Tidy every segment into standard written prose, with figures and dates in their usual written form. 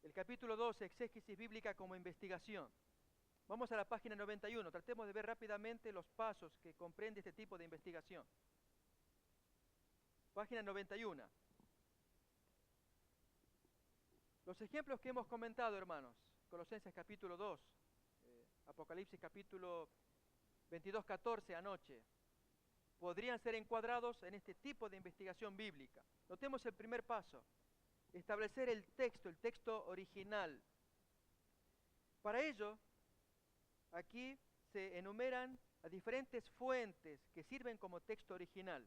El capítulo 12, exégesis bíblica como investigación. Vamos a la página 91, tratemos de ver rápidamente los pasos que comprende este tipo de investigación. Página 91. Los ejemplos que hemos comentado, hermanos, Colosenses capítulo 2, Apocalipsis capítulo 22, 14 anoche, podrían ser encuadrados en este tipo de investigación bíblica. Notemos el primer paso, establecer el texto original. Para ello, aquí se enumeran a diferentes fuentes que sirven como texto original.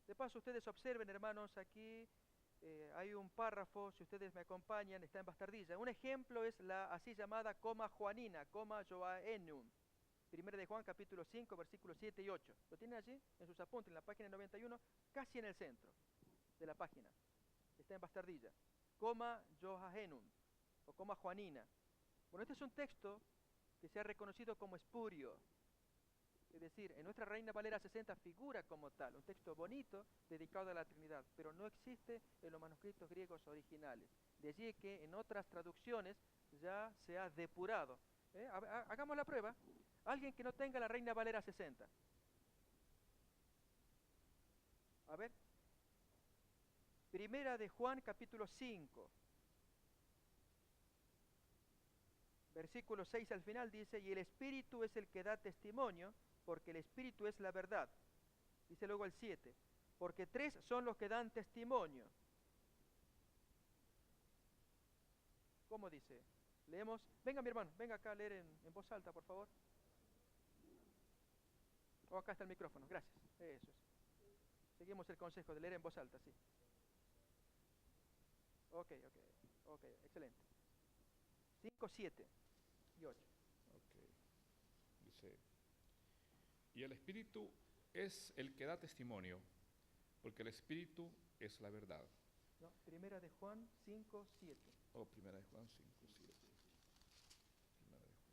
De paso, ustedes observen, hermanos, aquí hay un párrafo, si ustedes me acompañan, está en bastardilla. Un ejemplo es la así llamada coma juanina, coma Joaenum. 1 de Juan, capítulo 5, versículos 7 y 8. ¿Lo tienen allí? En sus apuntes, en la página 91, casi en el centro de la página. Está en bastardilla. Coma Joaenum, o coma juanina. Bueno, este es un texto que se ha reconocido como espurio. Es decir, en nuestra Reina Valera 60 figura como tal, un texto bonito dedicado a la Trinidad, pero no existe en los manuscritos griegos originales. De allí que en otras traducciones ya se ha depurado. Hagamos la prueba. Alguien que no tenga la Reina Valera 60. A ver. Primera de Juan, capítulo 5. Versículo 6 al final dice, y el Espíritu es el que da testimonio, porque el Espíritu es la verdad. Dice luego el 7, porque 3 son los que dan testimonio. ¿Cómo dice? Leemos. Venga, mi hermano, venga acá a leer en voz alta, por favor. O acá está el micrófono, gracias. Eso es. Seguimos el consejo de leer en voz alta, sí. Ok, excelente. 5, 7 y 8. Ok. Dice, y el Espíritu es el que da testimonio, porque el Espíritu es la verdad. No, Primera de Juan 5, 7. Oh, Primera de Juan 5, 7. Primera de Juan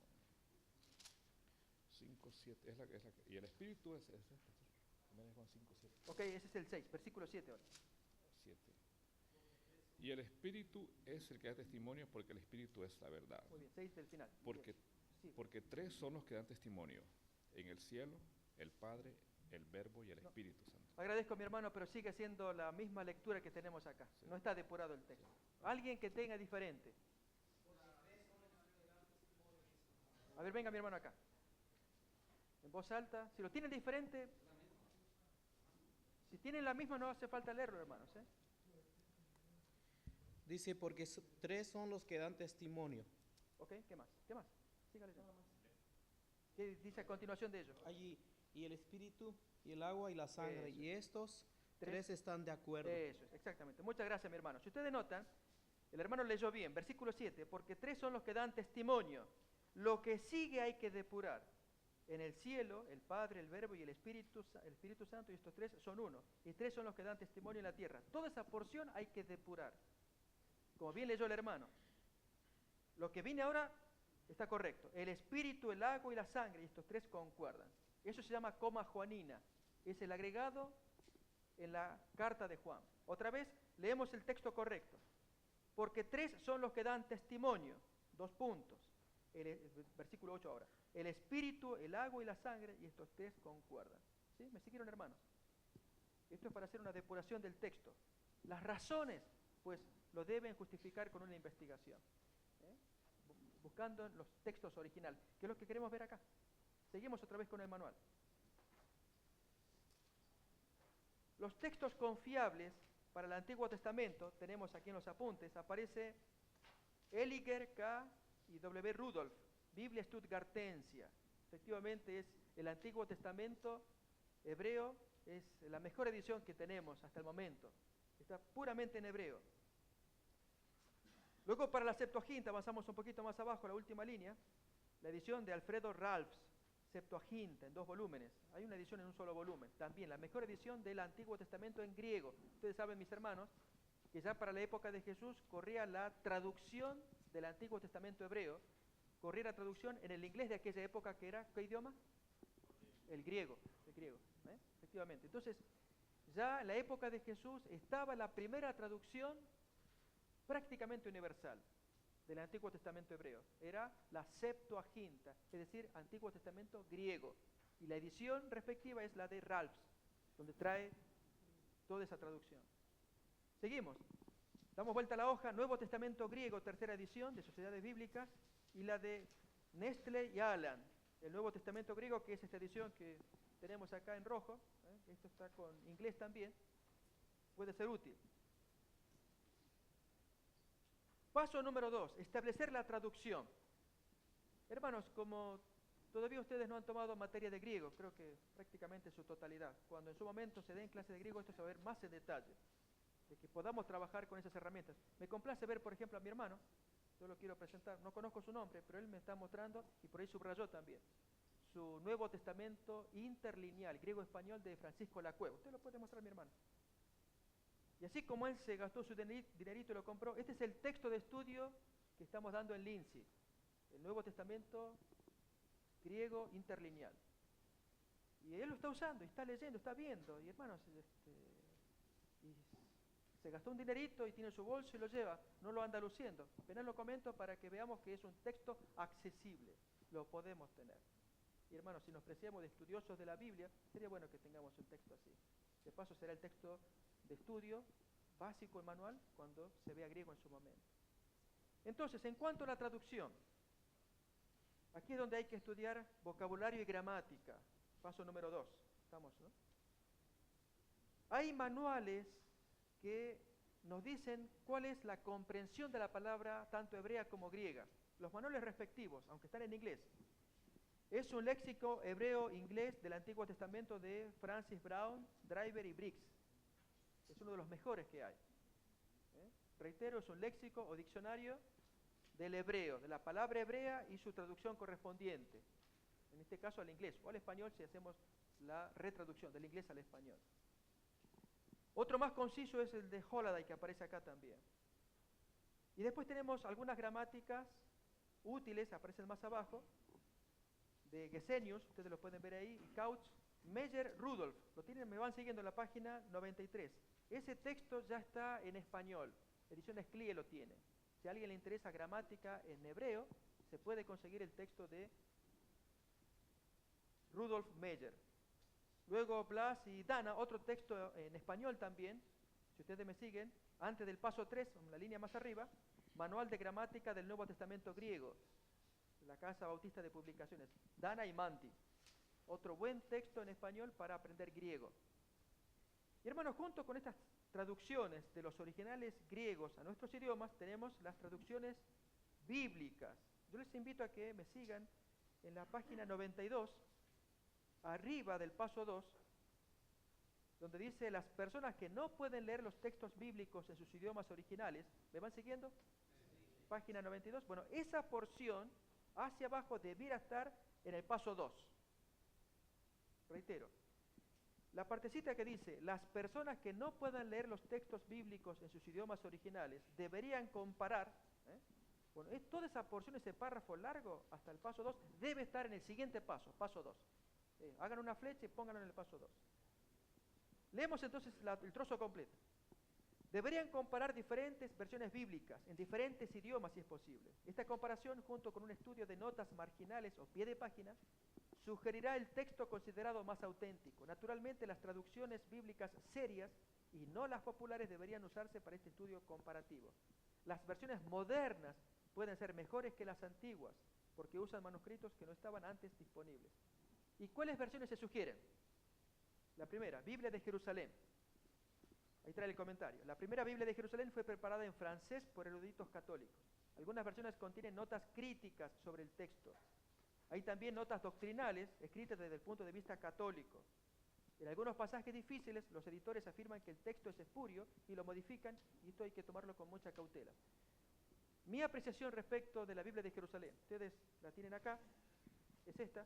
5, 7. Y el Espíritu es Primera de Juan 5, 7. Ok, ese es el 6, versículo 7 ahora. 7. Y el Espíritu es el que da testimonio, porque el Espíritu es la verdad. Muy bien, 6 del final. Porque 3 son los que dan testimonio, en el cielo, el Padre, el Verbo y el Espíritu Santo. Agradezco a mi hermano, pero sigue siendo la misma lectura que tenemos acá. Sí. No está depurado el texto. Alguien que tenga diferente. A ver, venga mi hermano acá. En voz alta. Si lo tienen diferente, si tienen la misma no hace falta leerlo, hermanos. Dice, porque 3 son los que dan testimonio. Ok, ¿qué más? ¿Qué más? Sígale. ¿Qué dice a continuación de ello? Allí, y el Espíritu, y el agua, y la sangre, Eso. y estos 3 están de acuerdo. Eso es, exactamente. Muchas gracias, mi hermano. Si ustedes notan, el hermano leyó bien, versículo 7, porque 3 son los que dan testimonio. Lo que sigue hay que depurar. En el cielo, el Padre, el Verbo y el Espíritu Santo, y estos 3 son uno. Y 3 son los que dan testimonio en la tierra. Toda esa porción hay que depurar. Como bien leyó el hermano. Lo que viene ahora está correcto. El Espíritu, el agua y la sangre, y estos 3 concuerdan. Eso se llama coma juanina. Es el agregado en la carta de Juan. Otra vez, leemos el texto correcto. Porque 3 son los que dan testimonio. 2 puntos. El versículo 8 ahora. El Espíritu, el agua y la sangre, y estos 3 concuerdan. ¿Sí? ¿Me siguieron, hermanos? Esto es para hacer una depuración del texto. Las razones, pues, lo deben justificar con una investigación. Buscando los textos originales, que es lo que queremos ver acá. Seguimos otra vez con el manual. Los textos confiables para el Antiguo Testamento, tenemos aquí en los apuntes, aparece Eliger K. y W. Rudolph, Biblia Stuttgartensia. Efectivamente es el Antiguo Testamento hebreo, es la mejor edición que tenemos hasta el momento. Está puramente en hebreo. Luego para la Septuaginta, avanzamos un poquito más abajo, la última línea, la edición de Alfredo Ralphs, Septuaginta, en 2 volúmenes. Hay una edición en un solo volumen. También la mejor edición del Antiguo Testamento en griego. Ustedes saben, mis hermanos, que ya para la época de Jesús corría la traducción del Antiguo Testamento hebreo, corría la traducción en el inglés de aquella época, que era, ¿qué idioma? El griego, efectivamente. Entonces, ya en la época de Jesús estaba la primera traducción prácticamente universal del Antiguo Testamento hebreo. Era la Septuaginta, es decir, Antiguo Testamento griego. Y la edición respectiva es la de Ralphs, donde trae toda esa traducción. Seguimos. Damos vuelta a la hoja, Nuevo Testamento griego, tercera edición de Sociedades Bíblicas, y la de Nestle y Alan, el Nuevo Testamento griego, que es esta edición que tenemos acá en rojo. Esto está con inglés también, puede ser útil. Paso número 2, establecer la traducción. Hermanos, como todavía ustedes no han tomado materia de griego, creo que prácticamente en su totalidad, cuando en su momento se den clase de griego, esto se va a ver más en detalle, de que podamos trabajar con esas herramientas. Me complace ver, por ejemplo, a mi hermano, yo lo quiero presentar, no conozco su nombre, pero él me está mostrando, y por ahí subrayó también, su Nuevo Testamento interlineal, griego-español de Francisco Lacueva. Usted lo puede mostrar, mi hermano. Y así como él se gastó su dinerito y lo compró, este es el texto de estudio que estamos dando en Lindsay, el Nuevo Testamento griego interlineal. Y él lo está usando, y está leyendo, está viendo, y hermanos, y se gastó un dinerito y tiene su bolso y lo lleva, no lo anda luciendo. Apenas lo comento para que veamos que es un texto accesible, lo podemos tener. Y hermanos, si nos preciamos de estudiosos de la Biblia, sería bueno que tengamos un texto así. De paso será el texto de estudio básico y manual cuando se vea griego en su momento. Entonces, en cuanto a la traducción, aquí es donde hay que estudiar vocabulario y gramática. Paso número 2. ¿Estamos, no? Hay manuales que nos dicen cuál es la comprensión de la palabra tanto hebrea como griega. Los manuales respectivos, aunque están en inglés. Es un léxico hebreo-inglés del Antiguo Testamento de Francis Brown, Driver y Briggs. Es uno de los mejores que hay. Reitero, es un léxico o diccionario del hebreo, de la palabra hebrea y su traducción correspondiente. En este caso al inglés o al español si hacemos la retraducción del inglés al español. Otro más conciso es el de Holaday, que aparece acá también. Y después tenemos algunas gramáticas útiles, aparecen más abajo, de Gesenius, ustedes lo pueden ver ahí, y Couch, Meyer, Rudolph. Lo tienen, me van siguiendo en la página 93. Ese texto ya está en español, Ediciones Clie lo tiene. Si a alguien le interesa gramática en hebreo, se puede conseguir el texto de Rudolf Meyer. Luego Blas y Dana, otro texto en español también, si ustedes me siguen, antes del paso 3, en la línea más arriba, Manual de Gramática del Nuevo Testamento Griego, de la Casa Bautista de Publicaciones, Dana y Manti. Otro buen texto en español para aprender griego. Y hermanos, junto con estas traducciones de los originales griegos a nuestros idiomas, tenemos las traducciones bíblicas. Yo les invito a que me sigan en la página 92, arriba del paso 2, donde dice las personas que no pueden leer los textos bíblicos en sus idiomas originales. ¿Me van siguiendo? Sí. Página 92. Bueno, esa porción hacia abajo debiera estar en el paso 2. Reitero. La partecita que dice, las personas que no puedan leer los textos bíblicos en sus idiomas originales deberían comparar, bueno, toda esa porción, ese párrafo largo hasta el paso 2, debe estar en el siguiente paso, paso 2. Hagan una flecha y pónganlo en el paso 2. Leemos entonces el trozo completo. Deberían comparar diferentes versiones bíblicas en diferentes idiomas si es posible. Esta comparación, junto con un estudio de notas marginales o pie de página, sugerirá el texto considerado más auténtico. Naturalmente, las traducciones bíblicas serias y no las populares deberían usarse para este estudio comparativo. Las versiones modernas pueden ser mejores que las antiguas, porque usan manuscritos que no estaban antes disponibles. ¿Y cuáles versiones se sugieren? La primera, Biblia de Jerusalén. Ahí trae el comentario. La primera Biblia de Jerusalén fue preparada en francés por eruditos católicos. Algunas versiones contienen notas críticas sobre el texto. Hay también notas doctrinales escritas desde el punto de vista católico. En algunos pasajes difíciles, los editores afirman que el texto es espurio y lo modifican, y esto hay que tomarlo con mucha cautela. Mi apreciación respecto de la Biblia de Jerusalén, ustedes la tienen acá, es esta.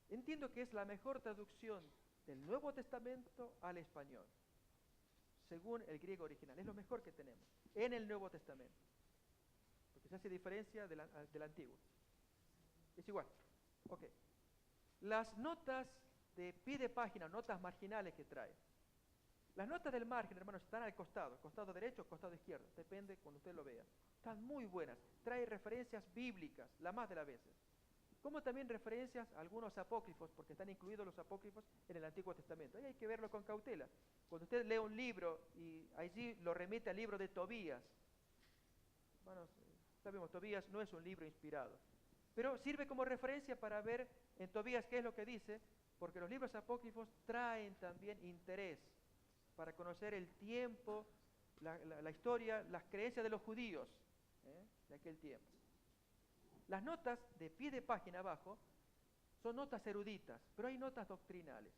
Entiendo que es la mejor traducción del Nuevo Testamento al español, según el griego original. Es lo mejor que tenemos en el Nuevo Testamento, porque se hace diferencia del Antiguo. Es igual. Ok. Las notas de pie de página, notas marginales que trae. Las notas del margen, hermanos, están al costado derecho o costado izquierdo, depende cuando usted lo vea. Están muy buenas, trae referencias bíblicas, la más de las veces. Como también referencias a algunos apócrifos, porque están incluidos los apócrifos en el Antiguo Testamento. Ahí hay que verlo con cautela. Cuando usted lee un libro y allí lo remite al libro de Tobías, hermanos, sabemos, Tobías no es un libro inspirado, pero sirve como referencia para ver en Tobías qué es lo que dice, porque los libros apócrifos traen también interés para conocer el tiempo, la historia, las creencias de los judíos de aquel tiempo. Las notas de pie de página abajo son notas eruditas, pero hay notas doctrinales.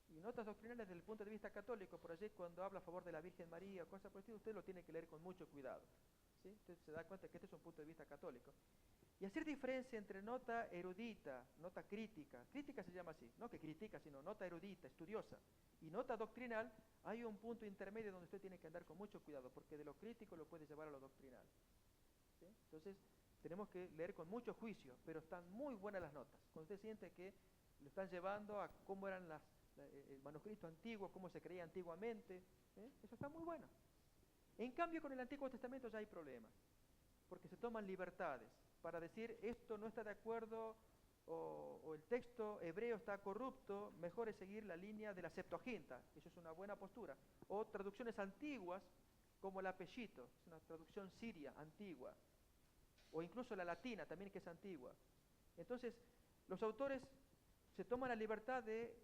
Y notas doctrinales desde el punto de vista católico, por allí cuando habla a favor de la Virgen María o cosas por el estilo, usted lo tiene que leer con mucho cuidado. ¿Sí? Usted se da cuenta que este es un punto de vista católico. Y hacer diferencia entre nota erudita, nota crítica se llama así, no que critica, sino nota erudita, estudiosa, y nota doctrinal, hay un punto intermedio donde usted tiene que andar con mucho cuidado, porque de lo crítico lo puede llevar a lo doctrinal. ¿Sí? Entonces, tenemos que leer con mucho juicio, pero están muy buenas las notas. Cuando usted siente que lo están llevando a cómo eran el manuscrito antiguo, cómo se creía antiguamente, eso está muy bueno. En cambio, con el Antiguo Testamento ya hay problemas, porque se toman libertades para decir esto no está de acuerdo o el texto hebreo está corrupto, mejor es seguir la línea de la Septuaginta, eso es una buena postura. O traducciones antiguas, como la Peshito, es una traducción siria antigua, o incluso la latina también que es antigua. Entonces, los autores se toman la libertad de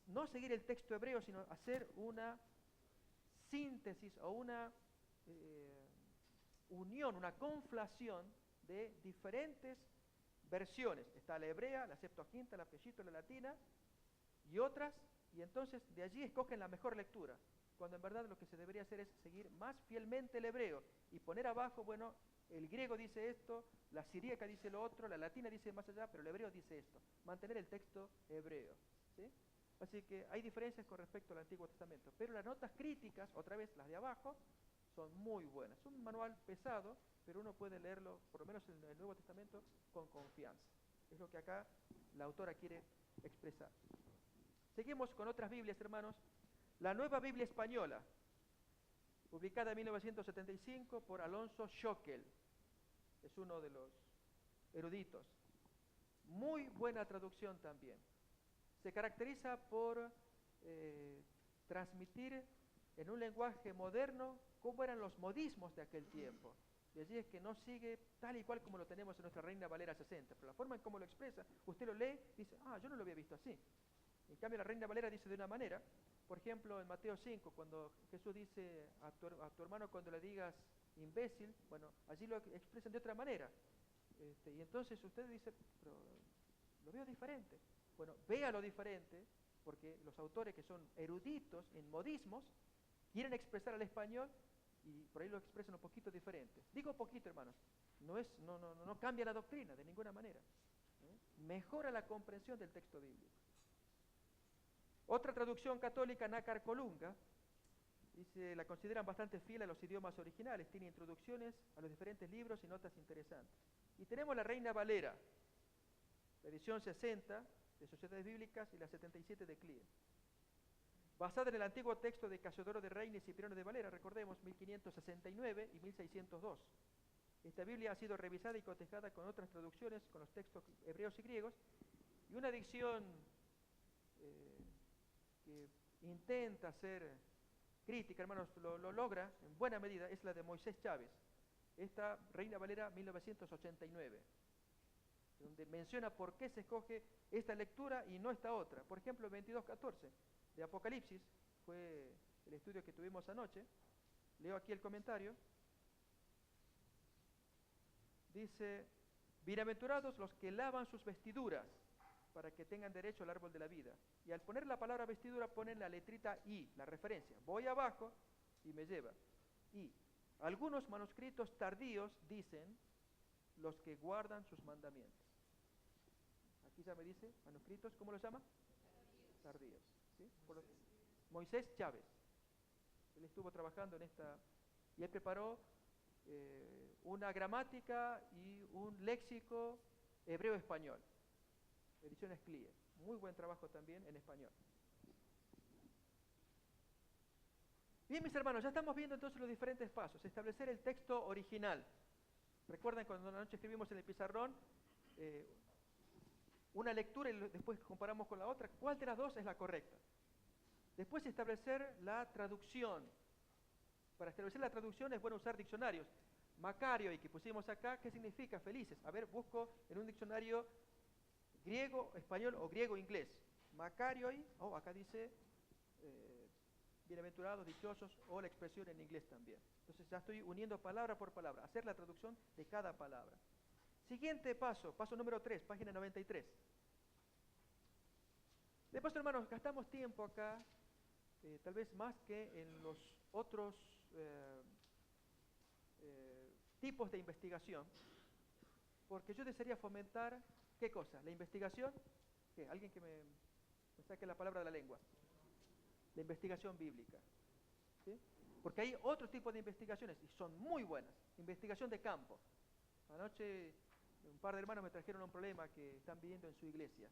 no seguir el texto hebreo, sino hacer una síntesis o una unión, una conflación de diferentes versiones. Está la hebrea, la Septuaginta, la Peshito, la latina y otras, y entonces de allí escogen la mejor lectura, cuando en verdad lo que se debería hacer es seguir más fielmente el hebreo y poner abajo, bueno, el griego dice esto, la siríaca dice lo otro, la latina dice más allá, pero el hebreo dice esto. Mantener el texto hebreo, ¿sí? Así que hay diferencias con respecto al Antiguo Testamento, pero las notas críticas, otra vez las de abajo, son muy buenas. Es un manual pesado, pero uno puede leerlo, por lo menos en el Nuevo Testamento, con confianza. Es lo que acá la autora quiere expresar. Seguimos con otras Biblias, hermanos. La Nueva Biblia Española, publicada en 1975 por Alonso Schockel. Es uno de los eruditos. Muy buena traducción también. Se caracteriza por transmitir en un lenguaje moderno cómo eran los modismos de aquel tiempo. Y allí es que no sigue tal y cual como lo tenemos en nuestra Reina Valera 60, pero la forma en cómo lo expresa, usted lo lee y dice, yo no lo había visto así. En cambio la Reina Valera dice de una manera, por ejemplo en Mateo 5, cuando Jesús dice a tu hermano cuando le digas imbécil, bueno, allí lo expresan de otra manera. Y entonces usted dice, pero lo veo diferente. Bueno, véalo diferente, porque los autores que son eruditos en modismos quieren expresar al español y por ahí lo expresan un poquito diferente. Digo poquito, hermanos, no cambia la doctrina de ninguna manera. Mejora la comprensión del texto bíblico. Otra traducción católica, Nácar Colunga, dice, la consideran bastante fiel a los idiomas originales, tiene introducciones a los diferentes libros y notas interesantes. Y tenemos la Reina Valera, la edición 60 de Sociedades Bíblicas y la 77 de CLIE. Basada en el antiguo texto de Casiodoro de Reina y Cipriano de Valera, recordemos, 1569 y 1602. Esta Biblia ha sido revisada y cotejada con otras traducciones, con los textos hebreos y griegos, y una dicción que intenta ser crítica, hermanos, lo logra en buena medida, es la de Moisés Chávez. Esta Reina Valera 1989, donde menciona por qué se escoge esta lectura y no esta otra. Por ejemplo, 22:14 de Apocalipsis, fue el estudio que tuvimos anoche. Leo aquí el comentario. Dice, bienaventurados los que lavan sus vestiduras para que tengan derecho al árbol de la vida. Y al poner la palabra vestidura ponen la letrita I, la referencia. Voy abajo y me lleva. I. Algunos manuscritos tardíos dicen los que guardan sus mandamientos. Aquí ya me dice, manuscritos, ¿cómo los llama? Tardíos. ¿Sí? Moisés Chávez. Él estuvo trabajando en esta, y él preparó una gramática y un léxico hebreo-español. Ediciones CLIE. Muy buen trabajo también en español. Bien, mis hermanos, ya estamos viendo entonces los diferentes pasos. Establecer el texto original. Recuerdan cuando anoche escribimos en el pizarrón una lectura y después comparamos con la otra. ¿Cuál de las dos es la correcta? Después establecer la traducción. Para establecer la traducción es bueno usar diccionarios. Macario, y que pusimos acá, ¿qué significa felices? A ver, busco en un diccionario griego, español o griego-inglés. Macarioi, acá dice bienaventurados, dichosos, o la expresión en inglés también. Entonces ya estoy uniendo palabra por palabra, hacer la traducción de cada palabra. Siguiente paso, paso número 3, página 93. De paso, hermanos, gastamos tiempo acá, tal vez más que en los otros tipos de investigación, porque yo desearía fomentar, ¿qué cosa? La investigación, ¿qué? Alguien que me saque la palabra de la lengua. La investigación bíblica. ¿Sí? Porque hay otro tipo de investigaciones y son muy buenas. Investigación de campo. Anoche un par de hermanos me trajeron un problema que están viviendo en su iglesia.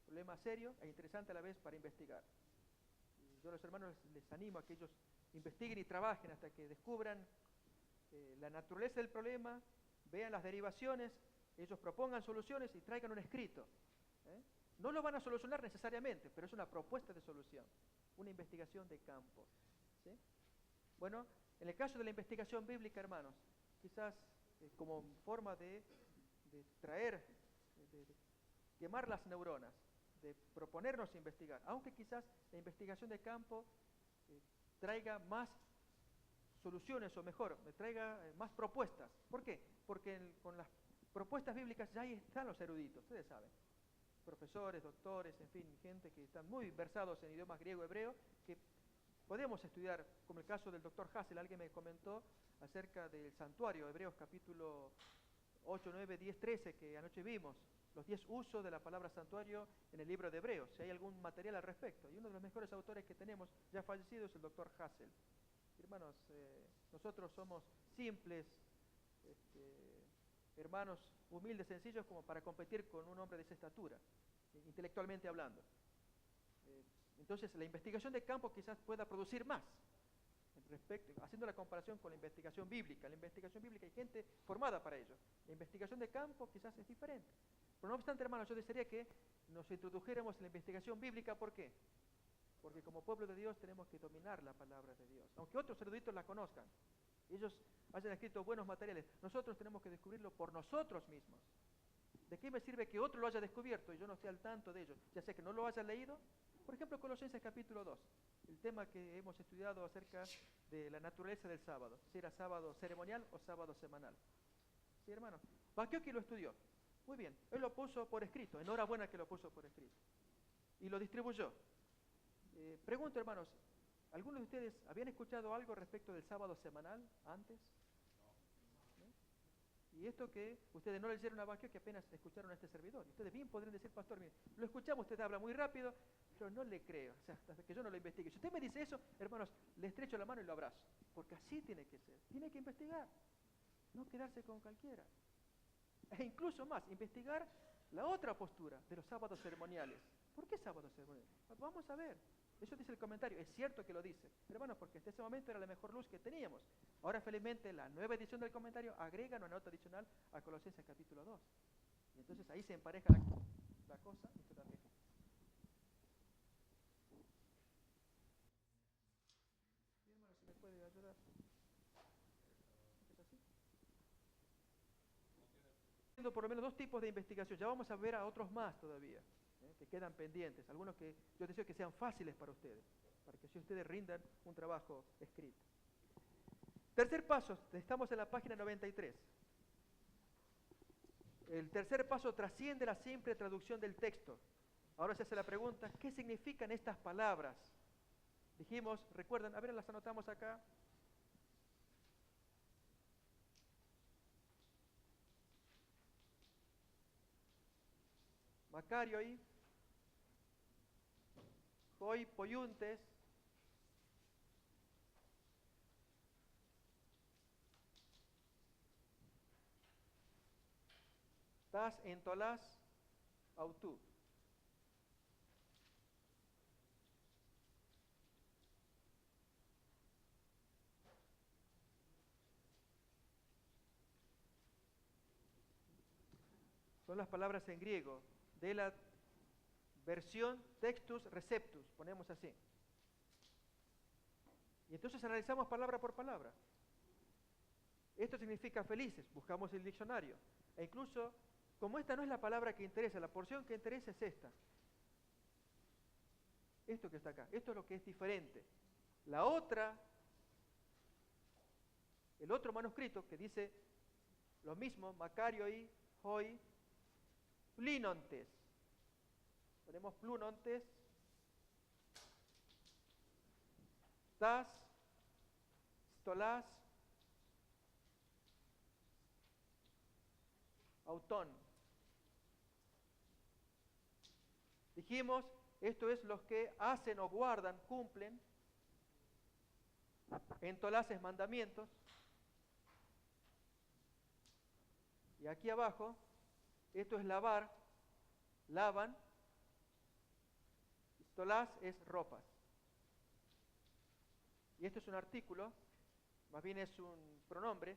Problema serio e interesante a la vez para investigar. Y yo a los hermanos les animo a que ellos investiguen y trabajen hasta que descubran la naturaleza del problema, vean las derivaciones, ellos propongan soluciones y traigan un escrito. No lo van a solucionar necesariamente, pero es una propuesta de solución, una investigación de campo. ¿Sí? Bueno, en el caso de la investigación bíblica, hermanos, quizás como forma de traer, de quemar las neuronas, de proponernos investigar, aunque quizás la investigación de campo traiga más soluciones o mejor, me traiga más propuestas. ¿Por qué? Porque con las propuestas bíblicas ya ahí están los eruditos, ustedes saben. Profesores, doctores, en fin, gente que están muy versados en idiomas griego, hebreo, que podemos estudiar, como el caso del doctor Hassel. Alguien me comentó acerca del santuario, Hebreos capítulo 8, 9, 10, 13, que anoche vimos, los 10 usos de la palabra santuario en el libro de Hebreos, si hay algún material al respecto. Y uno de los mejores autores que tenemos, ya fallecido, es el doctor Hassel. Hermanos, nosotros somos simples, hermanos humildes, sencillos, como para competir con un hombre de esa estatura, intelectualmente hablando. Entonces, la investigación de campo quizás pueda producir más, haciendo la comparación con la investigación bíblica. La investigación bíblica hay gente formada para ello. La investigación de campo quizás es diferente. Pero no obstante, hermanos, yo desearía que nos introdujéramos en la investigación bíblica. ¿Por qué? Porque como pueblo de Dios tenemos que dominar la palabra de Dios. Aunque otros eruditos la conozcan, ellos hayan escrito buenos materiales, nosotros tenemos que descubrirlo por nosotros mismos. ¿De qué me sirve que otro lo haya descubierto y yo no esté al tanto de ello? Ya sea que no lo haya leído. Por ejemplo, Colosenses capítulo 2, el tema que hemos estudiado acerca de la naturaleza del sábado, si era sábado ceremonial o sábado semanal. ¿Sí, hermano? Bakioki lo estudió. Muy bien, él lo puso por escrito, enhorabuena que lo puso por escrito. Y lo distribuyó. Pregunto, hermanos, ¿algunos de ustedes habían escuchado algo respecto del sábado semanal antes? ¿No? Y esto que ustedes no leyeron a Bakioki, que apenas escucharon a este servidor. Y ustedes bien podrían decir, pastor, mire, lo escuchamos, usted habla muy rápido, pero no le creo, o sea, hasta que yo no lo investigue. Si usted me dice eso, hermanos, le estrecho la mano y lo abrazo, porque así tiene que ser, tiene que investigar, no quedarse con cualquiera. E incluso más, investigar la otra postura de los sábados ceremoniales. ¿Por qué sábados ceremoniales? Vamos a ver. Eso dice el comentario, es cierto que lo dice, hermanos, porque hasta ese momento era la mejor luz que teníamos. Ahora, felizmente, la nueva edición del comentario agrega una nota adicional a Colosenses capítulo 2. Y entonces ahí se empareja la cosa y esto también. Sí, hermano, si me puede ayudar. ¿Es así? Por lo menos 2 tipos de investigación, ya vamos a ver a otros más todavía, que quedan pendientes, algunos que yo deseo que sean fáciles para ustedes, para que si ustedes rindan un trabajo escrito. Tercer paso, estamos en la página 93. El tercer paso trasciende la simple traducción del texto. Ahora se hace la pregunta, ¿qué significan estas palabras? Dijimos, recuerdan, a ver, las anotamos acá. Macarioi, hoi poiuntes, tas entolás autú. son las palabras en griego de la versión Textus Receptus, ponemos así. Y entonces analizamos palabra por palabra. Esto significa felices, buscamos el diccionario. E incluso, como esta no es la palabra que interesa, la porción que interesa es esta. Esto que está acá, esto es lo que es diferente. La otra, el otro manuscrito que dice lo mismo, Macario y Hoi, Plinontes. Ponemos Plunontes, Tas, Stolas, Autón. Dijimos, esto es los que hacen o guardan, cumplen. En Tolás es mandamientos. Y aquí abajo, esto es lavar, lavan. Stolás es ropas. Y esto es un artículo, más bien es un pronombre.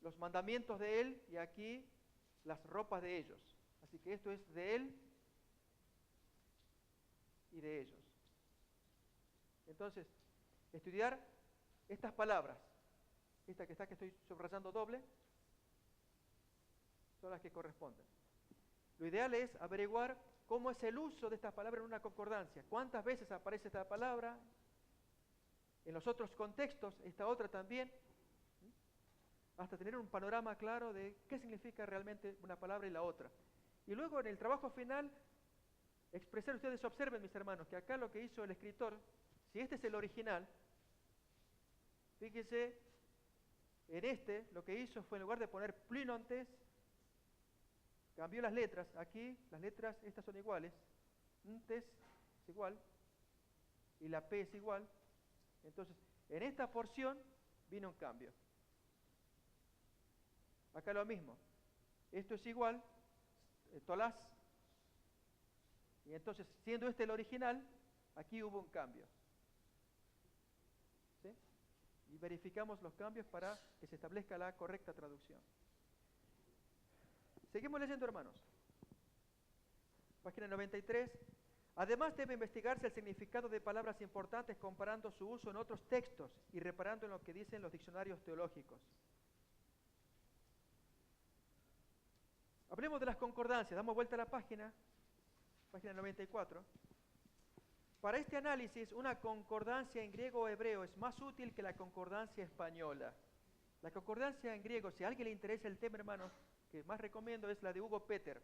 Los mandamientos de él y aquí las ropas de ellos. Así que esto es de él y de ellos. Entonces, estudiar estas palabras, esta que está, que estoy subrayando doble, son las que corresponden. Lo ideal es averiguar cómo es el uso de estas palabras en una concordancia. ¿Cuántas veces aparece esta palabra? En los otros contextos, esta otra también. Hasta tener un panorama claro de qué significa realmente una palabra y la otra. Y luego en el trabajo final, expresar, ustedes observen, mis hermanos, que acá lo que hizo el escritor, si este es el original, fíjense, en este lo que hizo fue en lugar de poner Plinontes, cambió las letras. Aquí las letras estas son iguales. Ntes es igual y la P es igual. Entonces, en esta porción vino un cambio. Acá lo mismo. Esto es igual, Tolás. Y entonces, siendo este el original, aquí hubo un cambio. ¿Sí? Y verificamos los cambios para que se establezca la correcta traducción. Seguimos leyendo, hermanos. Página 93. Además, debe investigarse el significado de palabras importantes comparando su uso en otros textos y reparando en lo que dicen los diccionarios teológicos. Hablemos de las concordancias. Damos vuelta a la página 94. Para este análisis, una concordancia en griego o hebreo es más útil que la concordancia española. La concordancia en griego, si a alguien le interesa el tema, hermanos, que más recomiendo es la de Hugo Peter.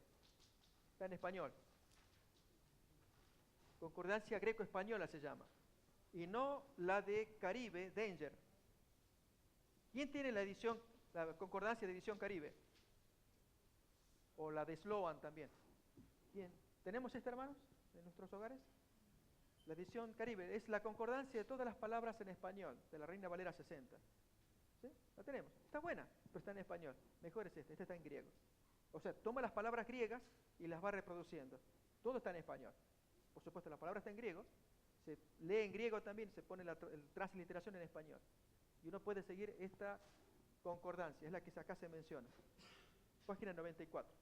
Está en español. Concordancia greco-española se llama. Y no la de Caribe, Danger. ¿Quién tiene la concordancia de edición Caribe? O la de Sloan también. ¿Quién? ¿Tenemos esta, hermanos, en nuestros hogares? La edición Caribe es la concordancia de todas las palabras en español, de la Reina Valera 60. ¿Sí? La tenemos. Está buena, pero está en español. Mejor es este está en griego. O sea, toma las palabras griegas y las va reproduciendo. Todo está en español. Por supuesto, la palabra está en griego, se lee en griego también, se pone la transliteración en español. Y uno puede seguir esta concordancia, es la que acá se menciona. Página 94.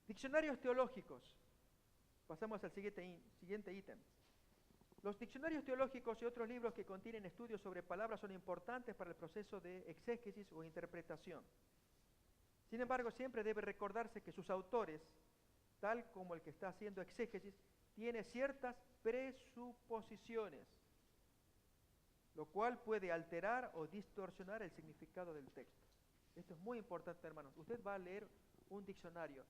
Diccionarios teológicos. Pasamos al siguiente ítem. Los diccionarios teológicos y otros libros que contienen estudios sobre palabras son importantes para el proceso de exégesis o interpretación. Sin embargo, siempre debe recordarse que sus autores, tal como el que está haciendo exégesis, tiene ciertas presuposiciones, lo cual puede alterar o distorsionar el significado del texto. Esto es muy importante, hermanos. Usted va a leer un diccionario.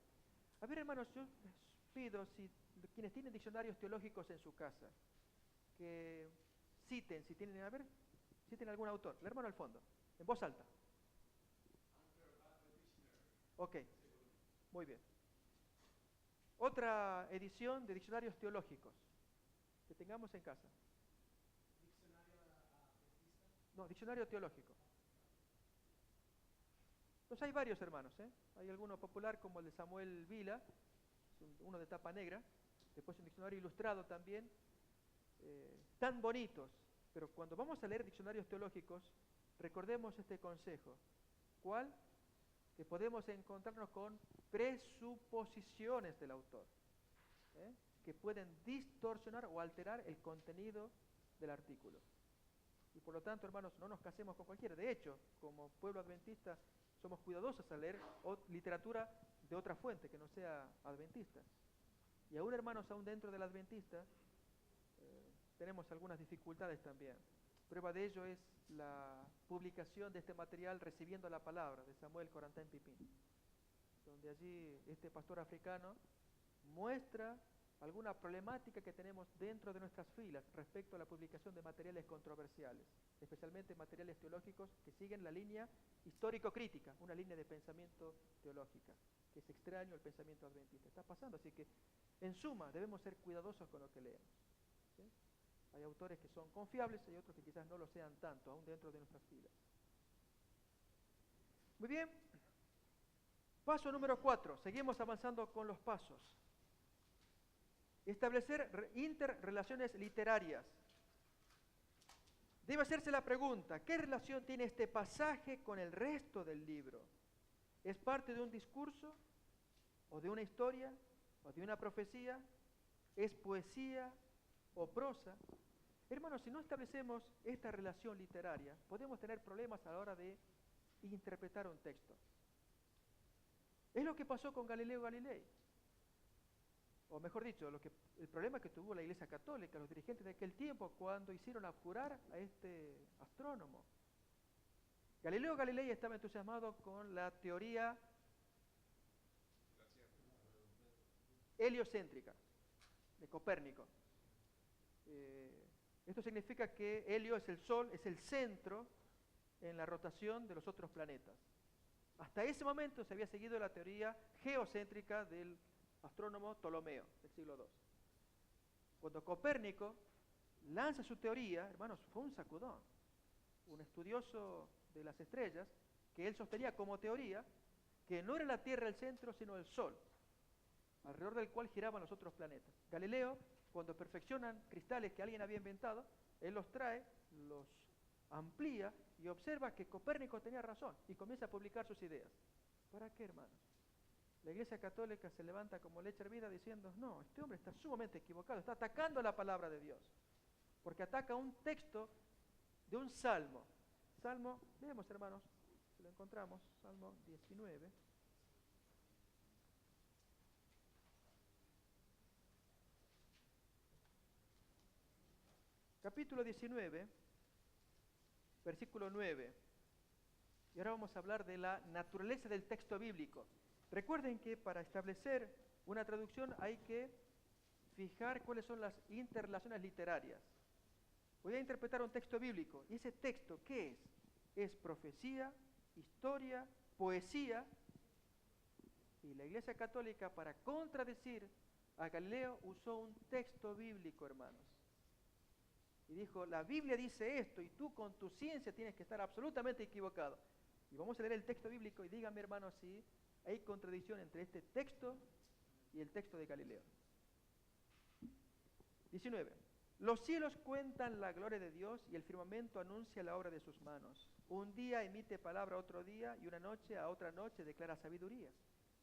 A ver, hermanos, yo les pido, si quienes tienen diccionarios teológicos en su casa, que citen, si tienen, a ver, citen algún autor. El hermano al fondo, en voz alta. Ok, muy bien. Otra edición de diccionarios teológicos que tengamos en casa. No, diccionario teológico. Entonces hay varios, hermanos, ¿eh? Hay alguno popular como el de Samuel Vila, uno de tapa negra, después un diccionario ilustrado también, tan bonitos, pero cuando vamos a leer diccionarios teológicos, recordemos este consejo. ¿Cuál? Que podemos encontrarnos con presuposiciones del autor, que pueden distorsionar o alterar el contenido del artículo. Y por lo tanto, hermanos, no nos casemos con cualquiera. De hecho, como pueblo adventista, somos cuidadosos al leer literatura de otra fuente que no sea adventista. Y aún, hermanos, aún dentro del adventista, tenemos algunas dificultades también. Prueba de ello es la publicación de este material Recibiendo la Palabra, de Samuel Corantin Pipín, donde allí este pastor africano muestra alguna problemática que tenemos dentro de nuestras filas respecto a la publicación de materiales controversiales, especialmente materiales teológicos que siguen la línea histórico-crítica, una línea de pensamiento teológica, que es extraño al pensamiento adventista. Está pasando, así que en suma debemos ser cuidadosos con lo que leemos, ¿sí? Hay autores que son confiables, hay otros que quizás no lo sean tanto, aún dentro de nuestras filas. Muy bien, paso número 4, seguimos avanzando con los pasos. Establecer interrelaciones literarias. Debe hacerse la pregunta, ¿qué relación tiene este pasaje con el resto del libro? ¿Es parte de un discurso, o de una historia, o de una profecía? ¿Es poesía o prosa? Hermanos, si no establecemos esta relación literaria, podemos tener problemas a la hora de interpretar un texto. Es lo que pasó con Galileo Galilei. O mejor dicho, el problema que tuvo la Iglesia Católica, los dirigentes de aquel tiempo, cuando hicieron abjurar a este astrónomo. Galileo Galilei estaba entusiasmado con la teoría heliocéntrica de Copérnico. Esto significa que Helio es el Sol, es el centro en la rotación de los otros planetas. Hasta ese momento se había seguido la teoría geocéntrica del astrónomo Ptolomeo, del siglo II. Cuando Copérnico lanza su teoría, hermanos, fue un sacudón. Un estudioso de las estrellas, que él sostenía como teoría que no era la Tierra el centro, sino el Sol, alrededor del cual giraban los otros planetas. Galileo, cuando perfeccionan cristales que alguien había inventado, él los trae, los amplía y observa que Copérnico tenía razón y comienza a publicar sus ideas. ¿Para qué, hermanos? La Iglesia Católica se levanta como leche hervida diciendo, no, este hombre está sumamente equivocado, está atacando la palabra de Dios, porque ataca un texto de un salmo. Salmo, leemos, hermanos, si lo encontramos, Salmo 19. Capítulo 19, versículo 9. Y ahora vamos a hablar de la naturaleza del texto bíblico. Recuerden que para establecer una traducción hay que fijar cuáles son las interrelaciones literarias. Voy a interpretar un texto bíblico. ¿Y ese texto qué es? Es profecía, historia, poesía. Y la Iglesia Católica, para contradecir a Galileo, usó un texto bíblico, hermanos. Y dijo, la Biblia dice esto y tú con tu ciencia tienes que estar absolutamente equivocado. Y vamos a leer el texto bíblico y díganme, hermanos, si hay contradicción entre este texto y el texto de Galileo. 19. Los cielos cuentan la gloria de Dios y el firmamento anuncia la obra de sus manos. Un día emite palabra a otro día y una noche a otra noche declara sabiduría.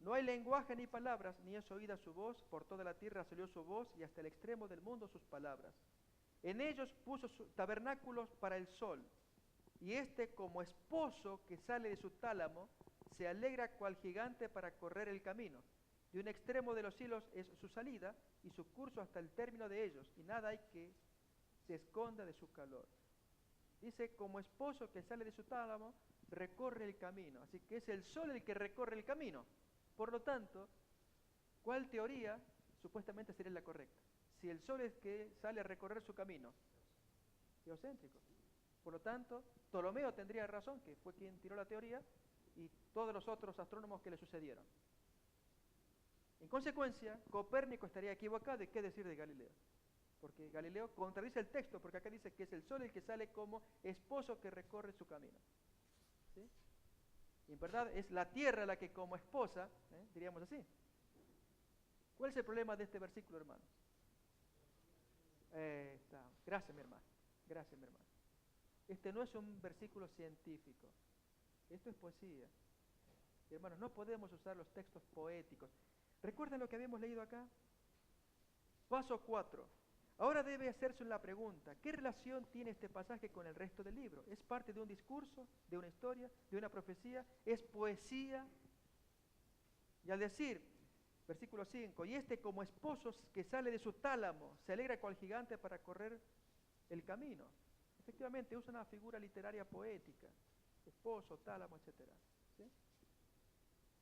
No hay lenguaje ni palabras, ni es oída su voz, por toda la tierra salió su voz y hasta el extremo del mundo sus palabras. En ellos puso tabernáculos para el sol, y éste como esposo que sale de su tálamo, se alegra cual gigante para correr el camino. De un extremo de los cielos es su salida, y su curso hasta el término de ellos, y nada hay que se esconda de su calor. Dice, como esposo que sale de su tálamo, recorre el camino. Así que es el sol el que recorre el camino. Por lo tanto, ¿cuál teoría supuestamente sería la correcta? Si el sol es que sale a recorrer su camino, geocéntrico. Por lo tanto, Ptolomeo tendría razón, que fue quien tiró la teoría, y todos los otros astrónomos que le sucedieron. En consecuencia, Copérnico estaría equivocado, ¿y qué decir de Galileo? Porque Galileo contradice el texto, porque acá dice que es el sol el que sale como esposo que recorre su camino. ¿Sí? Y en verdad es la tierra la que como esposa, diríamos así. ¿Cuál es el problema de este versículo, hermanos? Gracias, mi hermano. Gracias, mi hermano. Este no es un versículo científico. Esto es poesía. Hermanos, no podemos usar los textos poéticos. ¿Recuerdan lo que habíamos leído acá? Paso 4. Ahora debe hacerse la pregunta, ¿qué relación tiene este pasaje con el resto del libro? ¿Es parte de un discurso, de una historia, de una profecía? ¿Es poesía? Y al decir, versículo 5, y este como esposo que sale de su tálamo, se alegra cual gigante para correr el camino. Efectivamente, usa una figura literaria poética, esposo, tálamo, etc. ¿Sí?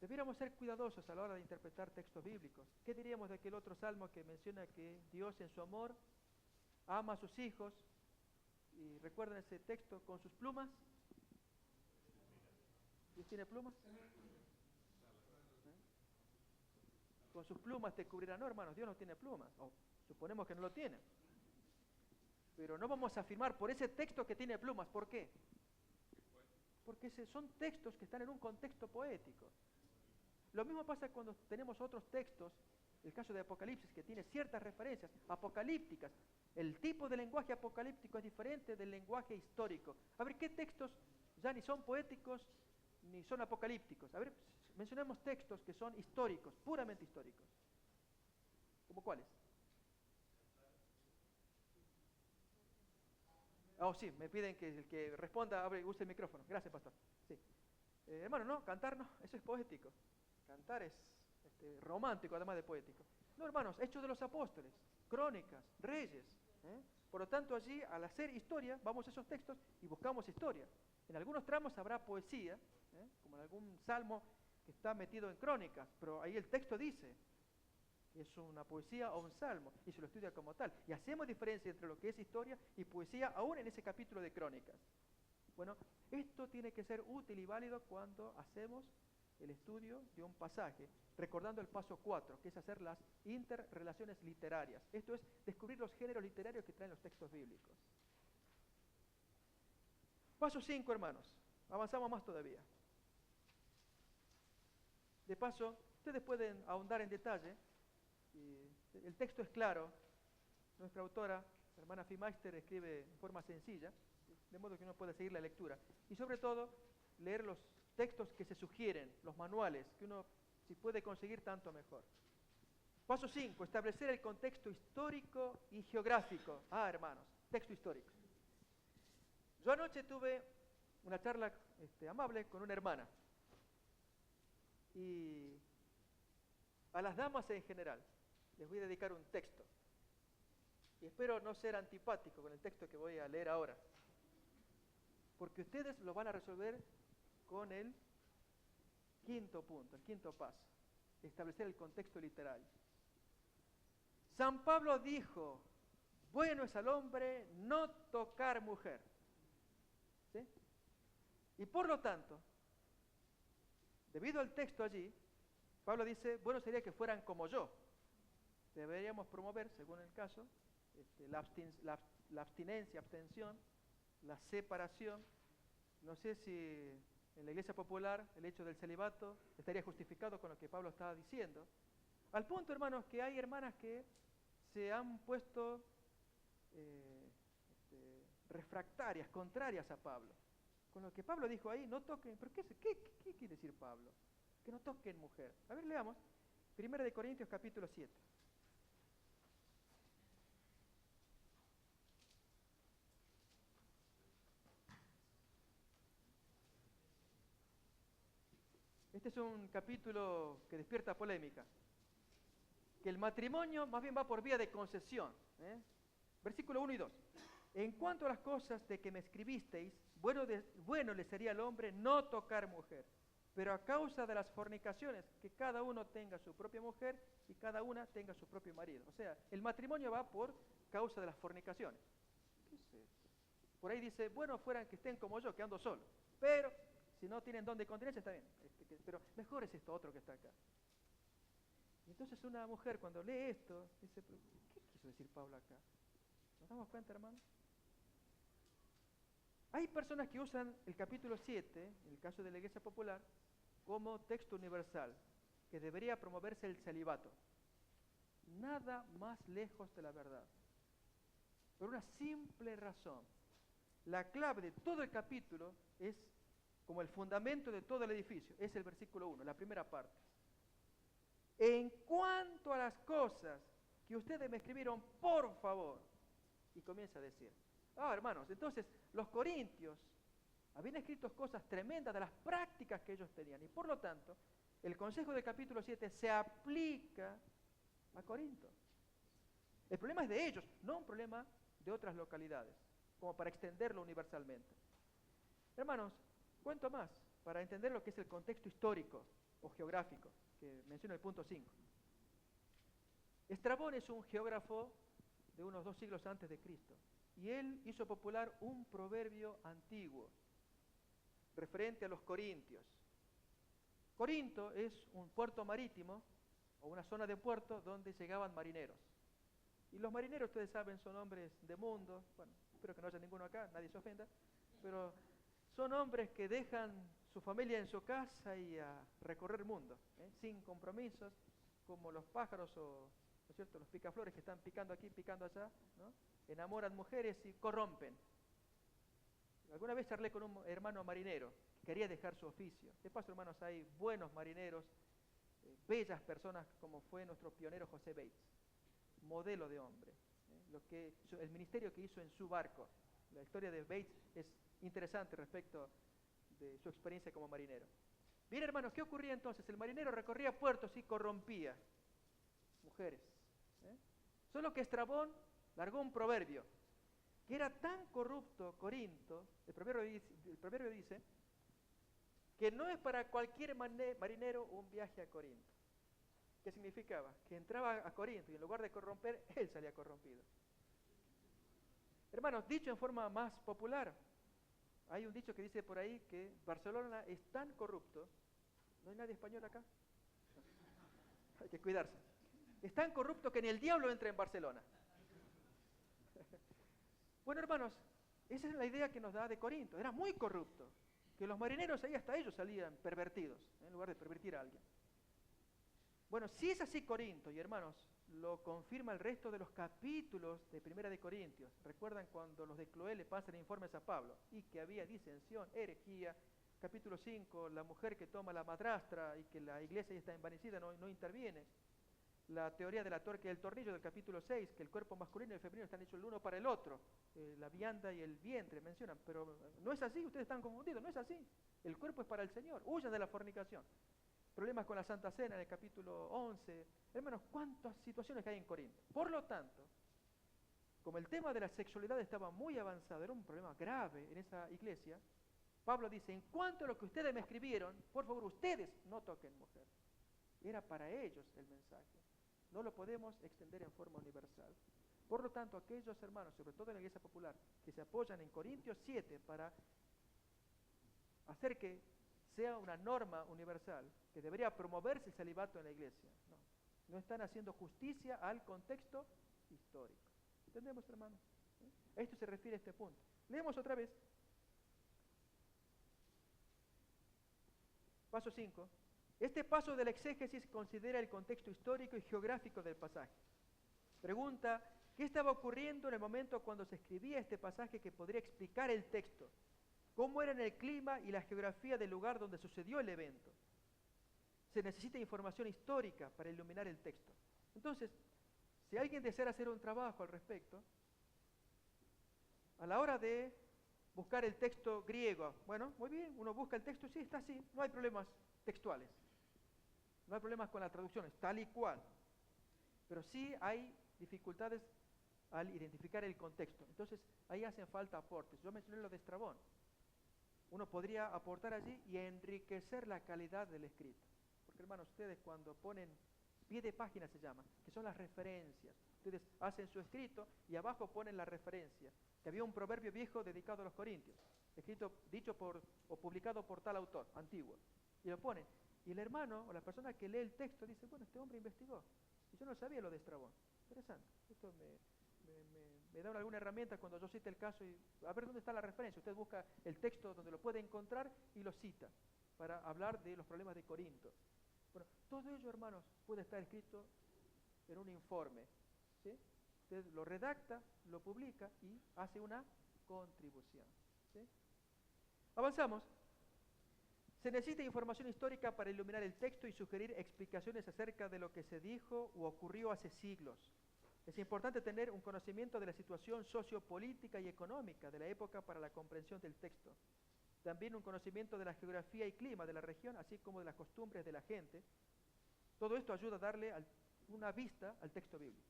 Debiéramos ser cuidadosos a la hora de interpretar textos bíblicos. ¿Qué diríamos de aquel otro salmo que menciona que Dios en su amor ama a sus hijos? Y recuerdan ese texto, con sus plumas. ¿Dios tiene plumas? Con sus plumas te cubrirá. No, hermanos, Dios no tiene plumas. O suponemos que no lo tiene. Pero no vamos a afirmar por ese texto que tiene plumas. ¿Por qué? Porque son textos que están en un contexto poético. Lo mismo pasa cuando tenemos otros textos, el caso de Apocalipsis, que tiene ciertas referencias apocalípticas. El tipo de lenguaje apocalíptico es diferente del lenguaje histórico. A ver, ¿qué textos ya ni son poéticos ni son apocalípticos? A ver, mencionemos textos que son históricos, puramente históricos. ¿Cómo cuáles? Oh, sí, me piden que el que responda use el micrófono. Gracias, pastor. Sí. Hermano, no, cantar no, eso es poético. Cantar es romántico, además de poético. No, hermanos, Hechos de los Apóstoles, Crónicas, Reyes. Por lo tanto, allí, al hacer historia, vamos a esos textos y buscamos historia. En algunos tramos habrá poesía, como en algún salmo que está metido en Crónicas, pero ahí el texto dice que es una poesía o un salmo, y se lo estudia como tal. Y hacemos diferencia entre lo que es historia y poesía, aún en ese capítulo de Crónicas. Bueno, esto tiene que ser útil y válido cuando hacemos el estudio de un pasaje, recordando el paso 4, que es hacer las interrelaciones literarias. Esto es descubrir los géneros literarios que traen los textos bíblicos. Paso 5, hermanos. Avanzamos más todavía. De paso, ustedes pueden ahondar en detalle. El texto es claro. Nuestra autora, la hermana Fimeister, escribe en forma sencilla, de modo que uno puede seguir la lectura. Y sobre todo, leer los textos que se sugieren, los manuales, que uno, si puede conseguir, tanto mejor. Paso 5, establecer el contexto histórico y geográfico. Hermanos, texto histórico. Yo anoche tuve una charla amable con una hermana. Y a las damas en general les voy a dedicar un texto. Y espero no ser antipático con el texto que voy a leer ahora. Porque ustedes lo van a resolver con el quinto punto, el quinto paso, establecer el contexto literario. San Pablo dijo, bueno es al hombre no tocar mujer. ¿Sí? Y por lo tanto, debido al texto allí, Pablo dice, bueno sería que fueran como yo. Deberíamos promover, según el caso, la abstinencia, abstención, la separación. No sé si en la iglesia popular el hecho del celibato estaría justificado con lo que Pablo estaba diciendo. Al punto, hermanos, que hay hermanas que se han puesto refractarias, contrarias a Pablo. Con lo que Pablo dijo ahí, no toquen. ¿Pero qué quiere decir Pablo? Que no toquen mujer. A ver, leamos. 1 de Corintios capítulo 7. Este es un capítulo que despierta polémica. Que el matrimonio más bien va por vía de concesión. Versículo 1 y 2. En cuanto a las cosas de que me escribisteis, bueno le sería al hombre no tocar mujer, pero a causa de las fornicaciones, que cada uno tenga su propia mujer y cada una tenga su propio marido. O sea, el matrimonio va por causa de las fornicaciones. ¿Qué es esto? Por ahí dice, bueno, fueran que estén como yo, que ando solo, pero si no tienen don de continencia está bien, pero mejor es esto otro que está acá. Y entonces una mujer cuando lee esto, dice, ¿qué quiso decir Pablo acá? ¿Nos damos cuenta, hermano? Hay personas que usan el capítulo 7, en el caso de la Iglesia Popular, como texto universal, que debería promoverse el celibato. Nada más lejos de la verdad. Por una simple razón. la clave de todo el capítulo es como el fundamento de todo el edificio, es el versículo 1, la primera parte. En cuanto a las cosas que ustedes me escribieron, por favor, y comienza a decir, hermanos, entonces los corintios habían escrito cosas tremendas de las prácticas que ellos tenían, y por lo tanto, el consejo del capítulo 7 se aplica a Corinto. El problema es de ellos, no un problema de otras localidades, como para extenderlo universalmente. Hermanos, cuento más para entender lo que es el contexto histórico o geográfico, que menciono en el punto 5. Estrabón es un geógrafo de unos 2 siglos antes de Cristo, y él hizo popular un proverbio antiguo referente a los corintios. Corinto es un puerto marítimo o una zona de puerto donde llegaban marineros. Y los marineros, ustedes saben, son hombres de mundo. Bueno, espero que no haya ninguno acá, nadie se ofenda, pero son hombres que dejan su familia en su casa y a recorrer el mundo, sin compromisos, como los pájaros o, ¿no es cierto?, los picaflores que están picando aquí, picando allá, ¿no? Enamoran mujeres y corrompen. Alguna vez charlé con un hermano marinero que quería dejar su oficio. De paso, hermanos, hay buenos marineros, bellas personas como fue nuestro pionero José Bates, modelo de hombre. El ministerio que hizo en su barco. La historia de Bates es interesante respecto de su experiencia como marinero. Bien, hermanos, ¿qué ocurría entonces? El marinero recorría puertos y corrompía mujeres. Solo que Estrabón largó un proverbio, que era tan corrupto Corinto, el proverbio dice, que no es para cualquier marinero un viaje a Corinto. ¿Qué significaba? Que entraba a Corinto y en lugar de corromper, él salía corrompido. Hermanos, dicho en forma más popular, hay un dicho que dice por ahí que Barcelona es tan corrupto, ¿no hay nadie español acá? Hay que cuidarse. Es tan corrupto que ni el diablo entra en Barcelona. Bueno, hermanos, esa es la idea que nos da de Corinto. Era muy corrupto, que los marineros ahí hasta ellos salían pervertidos, en lugar de pervertir a alguien. Bueno, si es así Corinto, y hermanos, lo confirma el resto de los capítulos de Primera de Corintios. Recuerdan cuando los de Cloé le pasan informes a Pablo, y que había disensión, herejía. Capítulo 5, la mujer que toma la madrastra y que la iglesia ya está envanecida, no interviene. La teoría de la tuerca y el tornillo del capítulo 6, que el cuerpo masculino y el femenino están hechos el uno para el otro, la vianda y el vientre mencionan, pero no es así, ustedes están confundidos, no es así. El cuerpo es para el Señor, huyan de la fornicación. Problemas con la Santa Cena en el capítulo 11. Hermanos, cuántas situaciones que hay en Corinto. Por lo tanto, como el tema de la sexualidad estaba muy avanzado, era un problema grave en esa iglesia, Pablo dice, en cuanto a lo que ustedes me escribieron, por favor, ustedes no toquen mujer. Era para ellos el mensaje. No lo podemos extender en forma universal. Por lo tanto, aquellos hermanos, sobre todo en la iglesia popular, que se apoyan en Corintios 7 para hacer que sea una norma universal, que debería promoverse el celibato en la iglesia. No están haciendo justicia al contexto histórico. ¿Entendemos, hermanos? A esto se refiere este punto. Leemos otra vez. Paso 5. Este paso del exégesis considera el contexto histórico y geográfico del pasaje. Pregunta, ¿qué estaba ocurriendo en el momento cuando se escribía este pasaje que podría explicar el texto? ¿Cómo era en el clima y la geografía del lugar donde sucedió el evento? Se necesita información histórica para iluminar el texto. Entonces, si alguien desea hacer un trabajo al respecto, a la hora de buscar el texto griego, bueno, muy bien, uno busca el texto, sí, está así, no hay problemas textuales. No hay problemas con las traducciones, tal y cual. Pero sí hay dificultades al identificar el contexto. Entonces, ahí hacen falta aportes. Yo mencioné lo de Estrabón. Uno podría aportar allí y enriquecer la calidad del escrito. Porque, hermanos, ustedes cuando ponen pie de página se llama, que son las referencias. Ustedes hacen su escrito y abajo ponen la referencia. Que había un proverbio viejo dedicado a los corintios, escrito, dicho por, o publicado por tal autor, antiguo. Y lo ponen. Y el hermano o la persona que lee el texto dice, bueno, este hombre investigó. Y yo no sabía lo de Estrabón. Interesante. Esto me da alguna herramienta cuando yo cite el caso y a ver dónde está la referencia. Usted busca el texto donde lo puede encontrar y lo cita para hablar de los problemas de Corinto. Bueno, todo ello, hermanos, puede estar escrito en un informe. ¿Sí? Usted lo redacta, lo publica y hace una contribución. ¿Sí? Avanzamos. Se necesita información histórica para iluminar el texto y sugerir explicaciones acerca de lo que se dijo u ocurrió hace siglos. Es importante tener un conocimiento de la situación sociopolítica y económica de la época para la comprensión del texto. También un conocimiento de la geografía y clima de la región, así como de las costumbres de la gente. Todo esto ayuda a darle una vista al texto bíblico.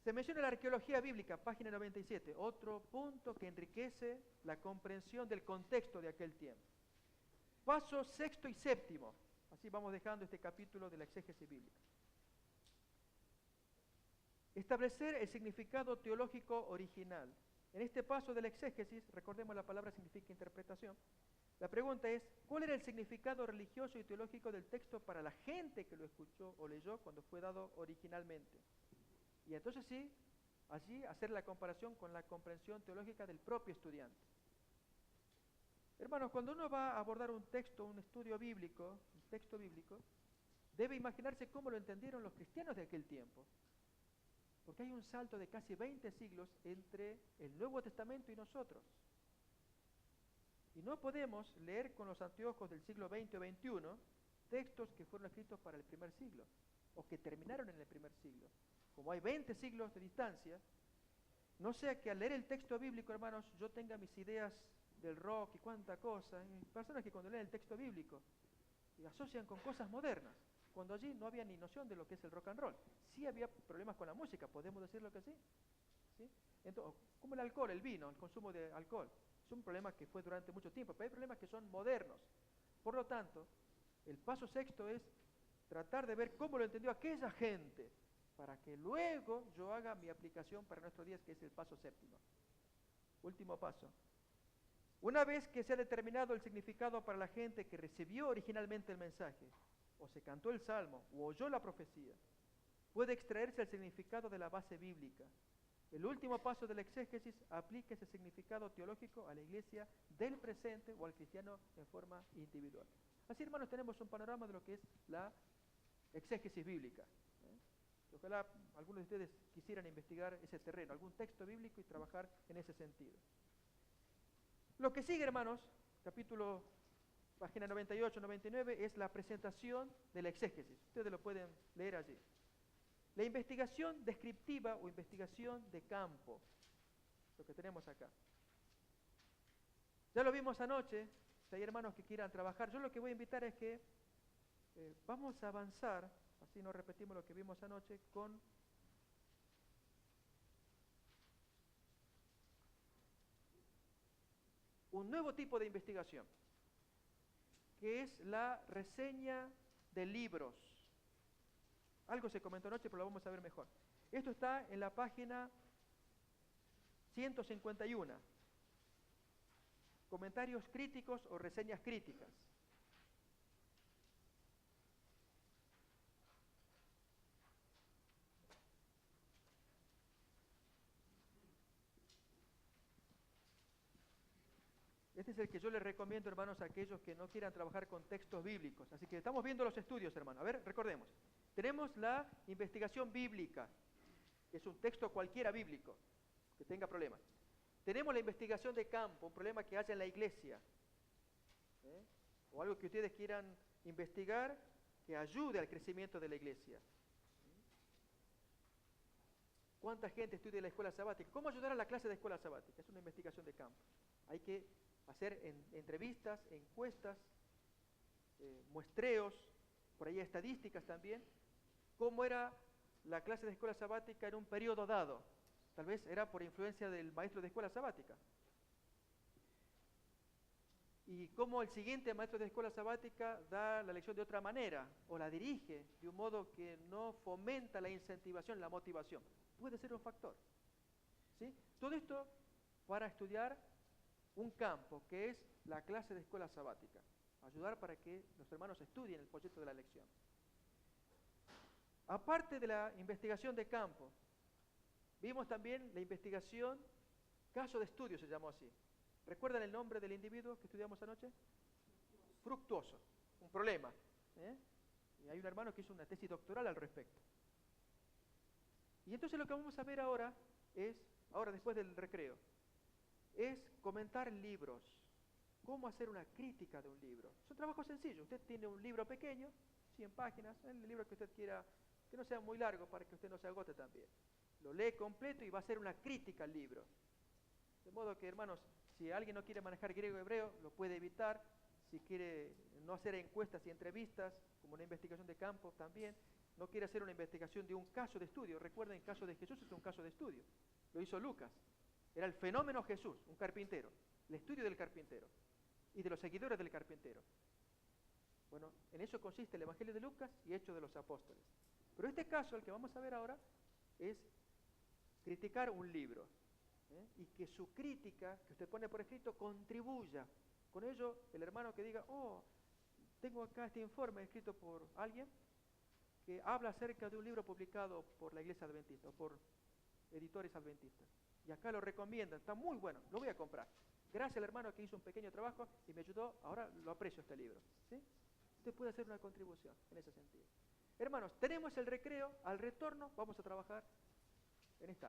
Se menciona la arqueología bíblica, página 97, otro punto que enriquece la comprensión del contexto de aquel tiempo. Paso sexto y séptimo, así vamos dejando este capítulo de la exégesis bíblica. Establecer el significado teológico original. En este paso de la exégesis, recordemos la palabra significa interpretación, la pregunta es, ¿cuál era el significado religioso y teológico del texto para la gente que lo escuchó o leyó cuando fue dado originalmente? Y entonces sí, allí hacer la comparación con la comprensión teológica del propio estudiante. Hermanos, cuando uno va a abordar un texto, un estudio bíblico, un texto bíblico, debe imaginarse cómo lo entendieron los cristianos de aquel tiempo. Porque hay un salto de casi 20 siglos entre el Nuevo Testamento y nosotros. Y no podemos leer con los anteojos del siglo XX o XXI textos que fueron escritos para el primer siglo o que terminaron en el primer siglo. Como hay 20 siglos de distancia, no sea que al leer el texto bíblico, hermanos, yo tenga mis ideas del rock y cuánta cosa. Hay personas que cuando leen el texto bíblico y asocian con cosas modernas, cuando allí no había ni noción de lo que es el rock and roll. Sí había problemas con la música, podemos decirlo que sí. ¿Sí? Entonces, como el alcohol, el vino, el consumo de alcohol. Es un problema que fue durante mucho tiempo, pero hay problemas que son modernos. Por lo tanto, el paso sexto es tratar de ver cómo lo entendió aquella gente, para que luego yo haga mi aplicación para nuestros días, que es el paso séptimo. Último paso. Una vez que se ha determinado el significado para la gente que recibió originalmente el mensaje, o se cantó el salmo, o oyó la profecía, puede extraerse el significado de la base bíblica. El último paso de la exégesis aplica ese significado teológico a la iglesia del presente o al cristiano en forma individual. Así, hermanos, tenemos un panorama de lo que es la exégesis bíblica. Ojalá algunos de ustedes quisieran investigar ese terreno, algún texto bíblico y trabajar en ese sentido. Lo que sigue, hermanos, capítulo, página 98, 99, es la presentación de la exégesis. Ustedes lo pueden leer allí. La investigación descriptiva o investigación de campo, lo que tenemos acá. Ya lo vimos anoche, si hay hermanos que quieran trabajar, yo lo que voy a invitar es que vamos a avanzar, así no repetimos lo que vimos anoche, con un nuevo tipo de investigación, que es la reseña de libros. Algo se comentó anoche, pero lo vamos a ver mejor. Esto está en la página 151. Comentarios críticos o reseñas críticas. Este es el que yo les recomiendo, hermanos, a aquellos que no quieran trabajar con textos bíblicos. Así que estamos viendo los estudios, hermanos. A ver, recordemos. Tenemos la investigación bíblica, que es un texto cualquiera bíblico, que tenga problemas. Tenemos la investigación de campo, un problema que haya en la iglesia, o algo que ustedes quieran investigar que ayude al crecimiento de la iglesia. ¿Cuánta gente estudia la escuela sabática? ¿Cómo ayudar a la clase de escuela sabática? Es una investigación de campo. Hay que hacer entrevistas, encuestas, muestreos, por ahí estadísticas también. ¿Cómo era la clase de escuela sabática en un periodo dado? Tal vez era por influencia del maestro de escuela sabática. Y cómo el siguiente maestro de escuela sabática da la lección de otra manera, o la dirige de un modo que no fomenta la incentivación, la motivación. Puede ser un factor. ¿Sí? Todo esto para estudiar un campo, que es la clase de escuela sabática. Ayudar para que los hermanos estudien el proyecto de la lección. Aparte de la investigación de campo, vimos también la investigación, caso de estudio se llamó así. ¿Recuerdan el nombre del individuo que estudiamos anoche? Fructuoso, un problema. Y hay un hermano que hizo una tesis doctoral al respecto. Y entonces lo que vamos a ver ahora es, ahora después del recreo, es comentar libros. Cómo hacer una crítica de un libro. Es un trabajo sencillo. Usted tiene un libro pequeño, 100 páginas, el libro que usted quiera, que no sea muy largo para que usted no se agote también. Lo lee completo y va a hacer una crítica al libro. De modo que, hermanos, si alguien no quiere manejar griego o hebreo, lo puede evitar. Si quiere no hacer encuestas y entrevistas, como una investigación de campo también, no quiere hacer una investigación de un caso de estudio. Recuerden, el caso de Jesús es un caso de estudio. Lo hizo Lucas. Era el fenómeno Jesús, un carpintero. El estudio del carpintero y de los seguidores del carpintero. Bueno, en eso consiste el Evangelio de Lucas y Hechos de los Apóstoles. Pero este caso, el que vamos a ver ahora, es criticar un libro. Y que su crítica, que usted pone por escrito, contribuya. Con ello, el hermano que diga, oh, tengo acá este informe escrito por alguien que habla acerca de un libro publicado por la Iglesia Adventista, o por editores adventistas. Y acá lo recomiendan, está muy bueno, lo voy a comprar. Gracias al hermano que hizo un pequeño trabajo y me ayudó, ahora lo aprecio este libro. ¿Sí? Usted puede hacer una contribución en ese sentido. Hermanos, tenemos el recreo, al retorno vamos a trabajar en esta.